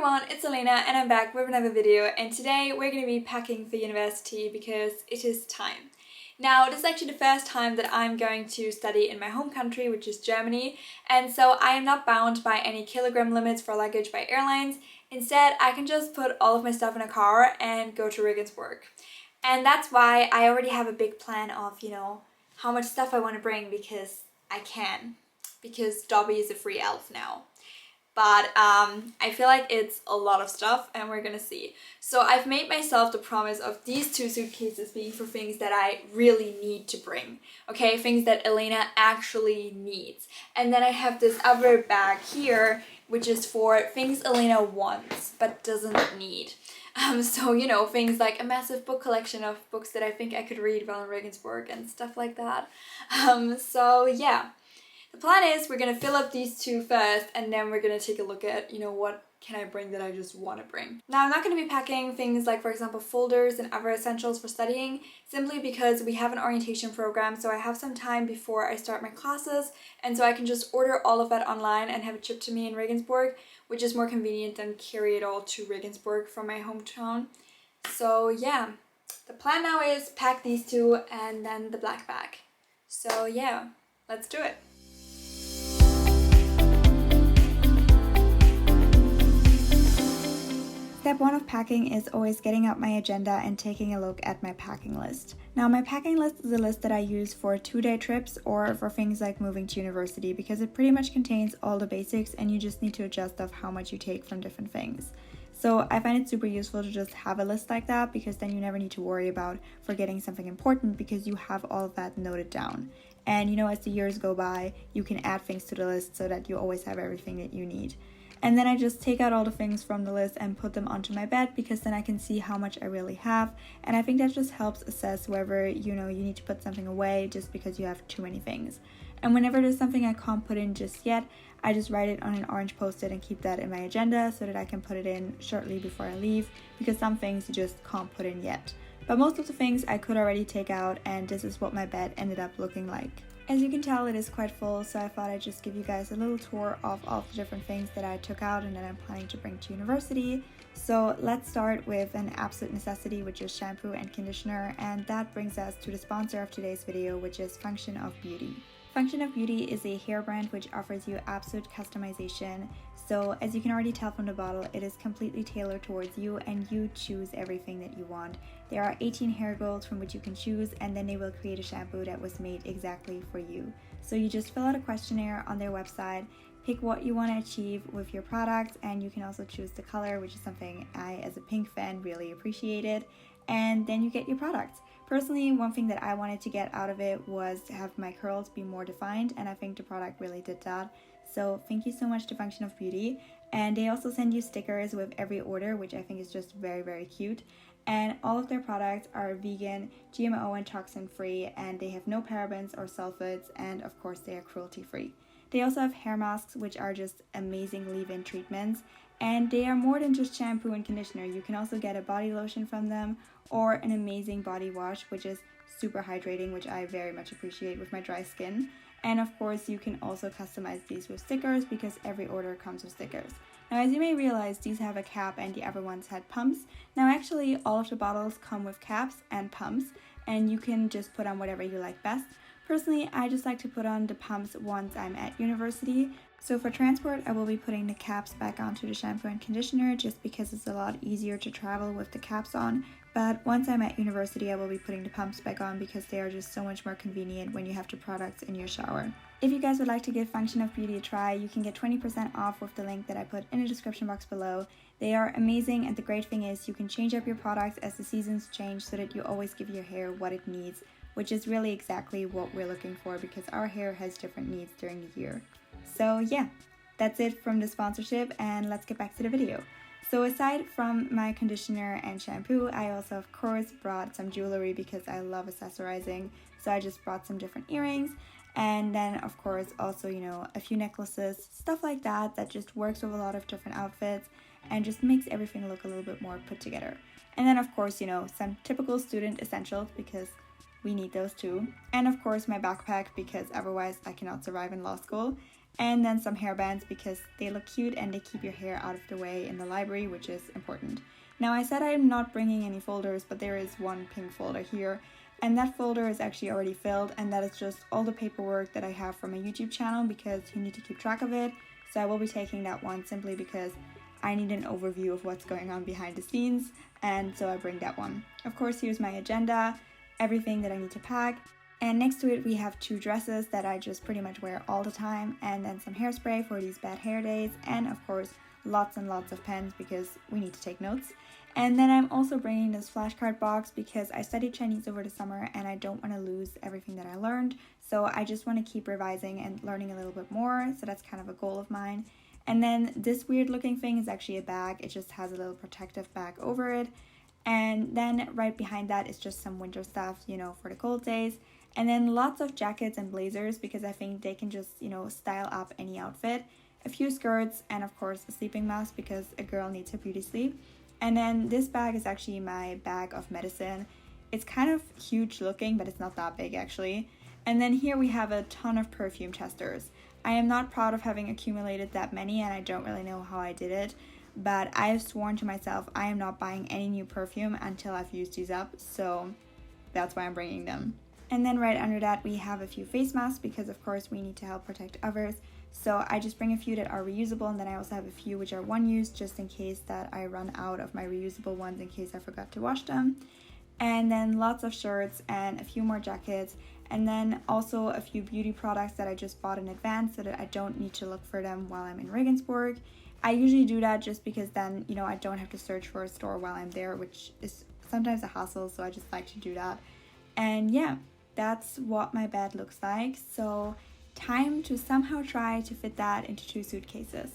everyone, it's Elena and I'm back with another video, and today we're going to be packing for university because it is time. Now, this is actually the first time that I'm going to study in my home country, which is Germany, and so I am not bound by any kilogram limits for luggage by airlines. Instead, I can just put all of my stuff in a car and go to Regensburg. And that's why I already have a big plan of, how much stuff I want to bring because I can. Because Dobby is a free elf now. But I feel like it's a lot of stuff and we're gonna see. So I've made myself the promise of these two suitcases being for things that I really need to bring. Okay, things that Elena actually needs. And then I have this other bag here, which is for things Elena wants but doesn't need. So, things like a massive book collection of books that I think I could read while in Regensburg and stuff like that. So yeah. The plan is we're going to fill up these two first and then we're going to take a look at, what can I bring that I just want to bring. Now, I'm not going to be packing things like, for example, folders and other essentials for studying simply because we have an orientation program, so I have some time before I start my classes, and so I can just order all of that online and have it shipped to me in Regensburg, which is more convenient than carry it all to Regensburg from my hometown. So yeah, the plan now is pack these two and then the black bag. So yeah, let's do it. Step one of packing is always getting out my agenda and taking a look at my packing list. Now, my packing list is a list that I use for 2-day trips or for things like moving to university because it pretty much contains all the basics and you just need to adjust of how much you take from different things. So I find it super useful to just have a list like that because then you never need to worry about forgetting something important because you have all of that noted down. And as the years go by, you can add things to the list so that you always have everything that you need. And then I just take out all the things from the list and put them onto my bed because then I can see how much I really have. And I think that just helps assess whether, you need to put something away just because you have too many things. And whenever there's something I can't put in just yet, I just write it on an orange post-it and keep that in my agenda so that I can put it in shortly before I leave because some things you just can't put in yet. But most of the things I could already take out, and this is what my bed ended up looking like. As you can tell, it is quite full, so I thought I'd just give you guys a little tour of all the different things that I took out and that I'm planning to bring to university. So let's start with an absolute necessity, which is shampoo and conditioner, and that brings us to the sponsor of today's video, which is Function of Beauty. Function of Beauty is a hair brand which offers you absolute customization. So as you can already tell from the bottle, it is completely tailored towards you and you choose everything that you want. There are 18 hair goals from which you can choose, and then they will create a shampoo that was made exactly for you. So you just fill out a questionnaire on their website, pick what you want to achieve with your products, and you can also choose the color, which is something I, as a pink fan, really appreciated, and then you get your products. Personally, one thing that I wanted to get out of it was to have my curls be more defined, and I think the product really did that. So thank you so much to Function of Beauty. And they also send you stickers with every order, which I think is just very, very cute. And all of their products are vegan, GMO and toxin free, and they have no parabens or sulfates, and of course they are cruelty free. They also have hair masks, which are just amazing leave-in treatments, and they are more than just shampoo and conditioner. You can also get a body lotion from them or an amazing body wash, which is super hydrating, which I very much appreciate with my dry skin. And of course, you can also customize these with stickers because every order comes with stickers. Now, as you may realize, these have a cap and the other ones had pumps. Now, actually, all of the bottles come with caps and pumps, and you can just put on whatever you like best. Personally, I just like to put on the pumps once I'm at university. So for transport, I will be putting the caps back onto the shampoo and conditioner just because it's a lot easier to travel with the caps on. But once I'm at university, I will be putting the pumps back on because they are just so much more convenient when you have the products in your shower. If you guys would like to give Function of Beauty a try, you can get 20% off with the link that I put in the description box below. They are amazing, and the great thing is you can change up your products as the seasons change so that you always give your hair what it needs, which is really exactly what we're looking for because our hair has different needs during the year. So yeah, that's it from the sponsorship, and let's get back to the video. So aside from my conditioner and shampoo, I also of course brought some jewelry because I love accessorizing. So I just brought some different earrings, and then of course also, a few necklaces, stuff like that just works with a lot of different outfits and just makes everything look a little bit more put together. And then of course, some typical student essentials because we need those too. And of course my backpack because otherwise I cannot survive in law school. and then some hairbands because they look cute and they keep your hair out of the way in the library, which is important. Now I said I'm not bringing any folders, but there is one pink folder here, and that folder is actually already filled, and that is just all the paperwork that I have from my YouTube channel because you need to keep track of it. So I will be taking that one simply because I need an overview of what's going on behind the scenes, and so I bring that one. Of course, here's my agenda, everything that I need to pack, and next to it we have 2 dresses that I just pretty much wear all the time, and then some hairspray for these bad hair days, and of course lots and lots of pens because we need to take notes. And then I'm also bringing this flashcard box because I studied Chinese over the summer and I don't want to lose everything that I learned, so I just want to keep revising and learning a little bit more, so that's kind of a goal of mine. And then this weird looking thing is actually a bag. It just has a little protective bag over it. And then right behind that is just some winter stuff, you know, for the cold days. And then lots of jackets and blazers because I think they can just, you know, style up any outfit. A few skirts and of course a sleeping mask because a girl needs her beauty sleep. And then this bag is actually my bag of medicine. It's kind of huge looking, but it's not that big actually. And then here we have a ton of perfume testers. I am not proud of having accumulated that many and I don't really know how I did it, but I have sworn to myself I am not buying any new perfume until I've used these up, so that's why I'm bringing them. And then right under that we have a few face masks because of course we need to help protect others. So I just bring a few that are reusable, and then I also have a few which are one use just in case that I run out of my reusable ones in case I forgot to wash them. And then lots of shirts and a few more jackets, and then also a few beauty products that I just bought in advance so that I don't need to look for them while I'm in Regensburg. I usually do that just because then, you know, I don't have to search for a store while I'm there, which is sometimes a hassle, so I just like to do that. And yeah, that's what my bed looks like. So time to somehow try to fit that into 2 suitcases.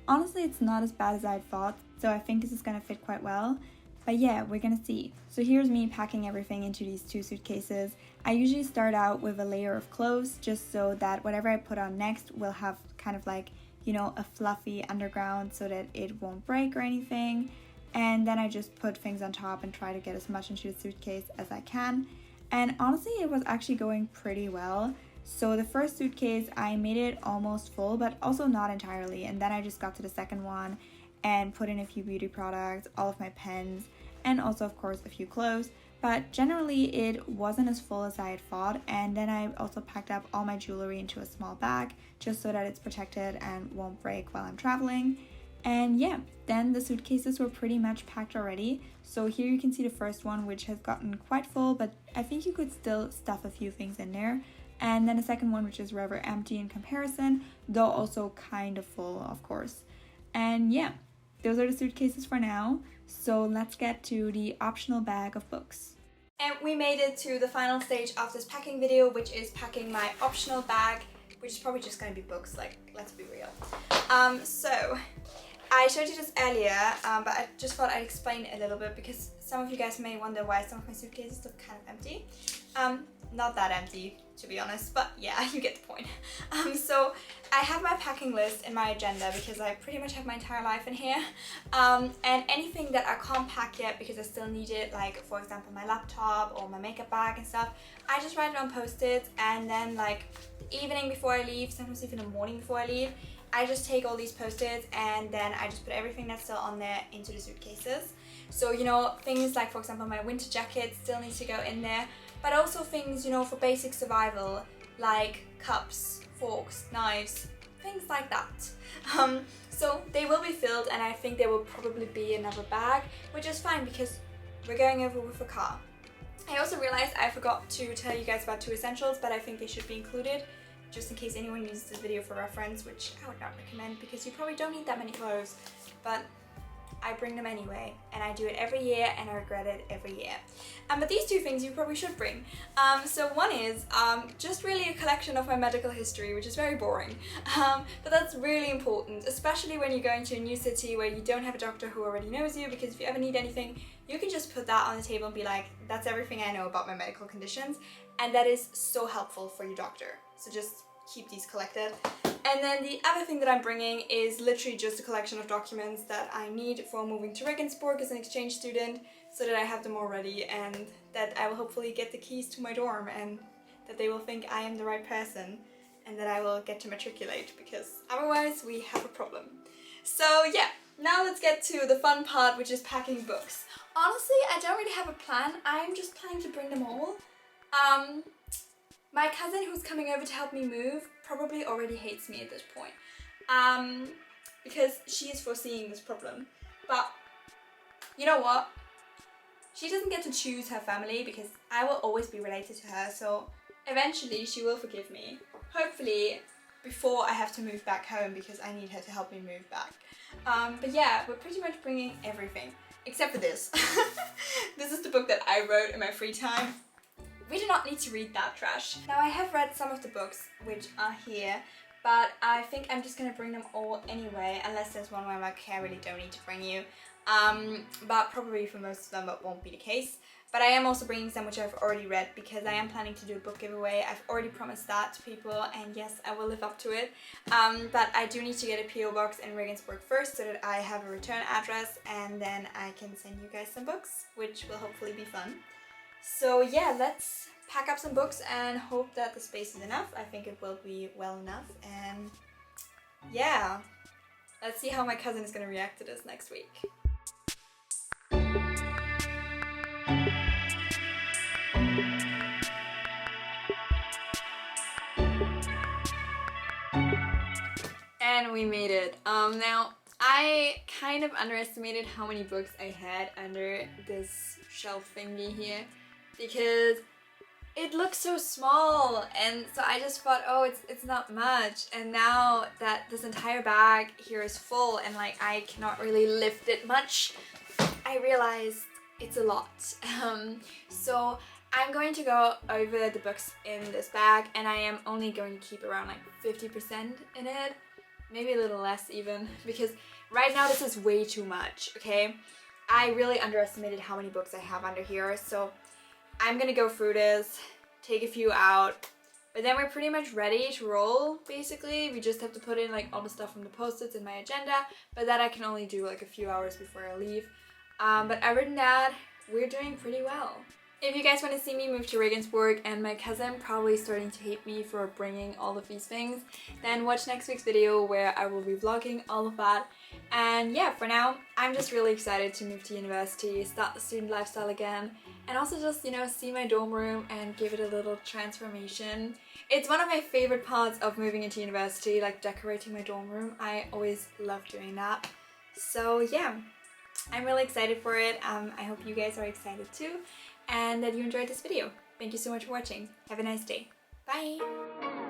Honestly, it's not as bad as I thought, so I think this is gonna fit quite well. But yeah, we're gonna see. So here's me packing everything into these 2 suitcases. I usually start out with a layer of clothes just so that whatever I put on next will have kind of like, you know, a fluffy underground so that it won't break or anything. And then I just put things on top and try to get as much into the suitcase as I can. And honestly, it was actually going pretty well. So the first suitcase, I made it almost full, but also not entirely. And then I just got to the second one and put in a few beauty products, all of my pens, and also of course a few clothes. But generally it wasn't as full as I had thought. And then I also packed up all my jewelry into a small bag just so that it's protected and won't break while I'm traveling. And yeah, then the suitcases were pretty much packed already. So here you can see the first one, which has gotten quite full, but I think you could still stuff a few things in there. And then the second one, which is rather empty in comparison, though also kind of full, of course. And yeah, those are the suitcases for now. So let's get to the optional bag of books. And we made it to the final stage of this packing video, which is packing my optional bag, which is probably just gonna be books, like, let's be real. So I showed you this earlier, but I just thought I'd explain it a little bit because some of you guys may wonder why some of my suitcases look kind of empty. Not that empty, to be honest, but yeah, you get the point. So I have my packing list in my agenda because I pretty much have my entire life in here. And anything that I can't pack yet because I still need it, like for example my laptop or my makeup bag and stuff, I just write it on post-its, and then like the evening before I leave, sometimes even the morning before I leave, I just take all these post-its and then I just put everything that's still on there into the suitcases. So, you know, things like, for example, my winter jacket still needs to go in there, but also things, you know, for basic survival, like cups, forks, knives, things like that. So they will be filled, and I think there will probably be another bag, which is fine because we're going over with a car. I also realized I forgot to tell you guys about 2 essentials, but I think they should be included, just in case anyone uses this video for reference, which I would not recommend because you probably don't need that many clothes, but I bring them anyway, and I do it every year and I regret it every year. But these 2 things you probably should bring. So one is just really a collection of my medical history, which is very boring, but that's really important, especially when you're going to a new city where you don't have a doctor who already knows you, because if you ever need anything, you can just put that on the table and be like, that's everything I know about my medical conditions, and that is so helpful for your doctor. So just keep these collected. And then the other thing that I'm bringing is literally just a collection of documents that I need for moving to Regensburg as an exchange student, so that I have them all ready and that I will hopefully get the keys to my dorm and that they will think I am the right person and that I will get to matriculate, because otherwise we have a problem. So yeah, now let's get to the fun part, which is packing books. Honestly, I don't really have a plan. I'm just planning to bring them all. My cousin who's coming over to help me move probably already hates me at this point. Because she is foreseeing this problem. But you know what? She doesn't get to choose her family because I will always be related to her, so eventually she will forgive me. Hopefully before I have to move back home, because I need her to help me move back. But yeah, we're pretty much bringing everything. Except for this. This is the book that I wrote in my free time. We do not need to read that trash. Now I have read some of the books which are here, but I think I'm just gonna bring them all anyway, unless there's one where I'm like, okay, I really don't need to bring you. But probably for most of them that won't be the case. But I am also bringing some which I've already read, because I am planning to do a book giveaway. I've already promised that to people, and yes, I will live up to it. But I do need to get a PO box in Regensburg first, so that I have a return address, and then I can send you guys some books, which will hopefully be fun. So yeah, let's pack up some books and hope that the space is enough. I think it will be well enough, and yeah, let's see how my cousin is going to react to this next week. And we made it. Now, I kind of underestimated how many books I had under this shelf thingy here, because it looks so small, and so I just thought, oh, it's not much. And now that this entire bag here is full and like I cannot really lift it much, I realized it's a lot. So I'm going to go over the books in this bag, and I am only going to keep around like 50% in it. Maybe a little less even, because right now this is way too much, okay? I really underestimated how many books I have under here, so I'm gonna go through this, take a few out, but then we're pretty much ready to roll, basically. We just have to put in like all the stuff from the post-its in my agenda, but that I can only do like a few hours before I leave. But other than that, we're doing pretty well. If you guys want to see me move to Regensburg and my cousin probably starting to hate me for bringing all of these things, then watch next week's video where I will be vlogging all of that. And yeah, for now, I'm just really excited to move to university, start the student lifestyle again, and also just, you know, see my dorm room and give it a little transformation. It's one of my favorite parts of moving into university, like decorating my dorm room. I always love doing that. So yeah, I'm really excited for it. I hope you guys are excited too, and that you enjoyed this video. Thank you so much for watching. Have a nice day. Bye!